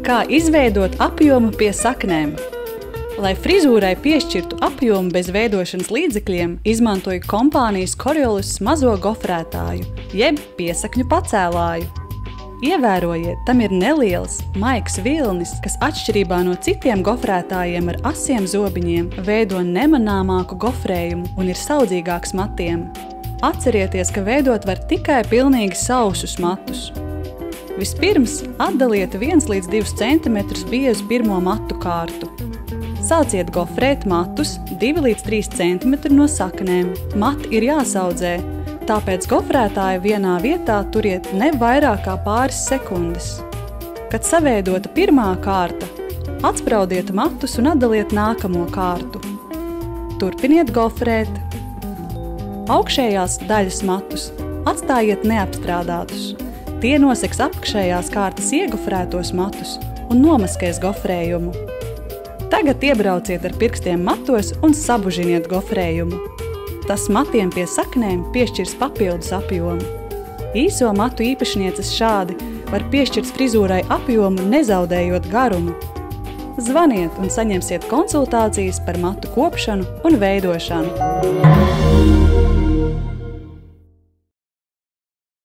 Kā izveidot apjomu pie saknēm? Lai frizūrai piešķirtu apjomu bez veidošanas līdzekļiem, izmantoju kompānijas Coriolis mazo gofrētāju, jeb piesakņu pacēlāju. Ievērojiet, tam ir neliels, maigs vilnis, kas atšķirībā no citiem gofrētājiem ar asiem zobiņiem veido nemanāmāku gofrējumu un ir saudzīgāks matiem. Atcerieties, ka veidot var tikai pilnīgi sausus matus. Vispirms atdaliet 1 līdz 2 cm biezu pirmo matu kārtu. Sāciet gofrēt matus 2 līdz 3 cm no saknēm. Mati ir jāsaudzē, tāpēc gofrētāju vienā vietā turiet ne vairāk kā pāris sekundes. Kad saveidota pirmā kārta, atspraudiet matus un atdaliet nākamo kārtu. Turpiniet gofrēt. Augšējās daļas matus atstājiet neapstrādātus. Tie noseks apakšējās kārtas iegofrētos matus un nomaskēs gofrējumu. Tagad iebrauciet ar pirkstiem matos un sabužiniet gofrējumu. Tas matiem pie saknēm piešķirs papildus apjomu. Īso matu īpašnieces šādi var piešķirt frizūrai apjomu, nezaudējot garumu. Zvaniet un saņemsiet konsultācijas par matu kopšanu un veidošanu.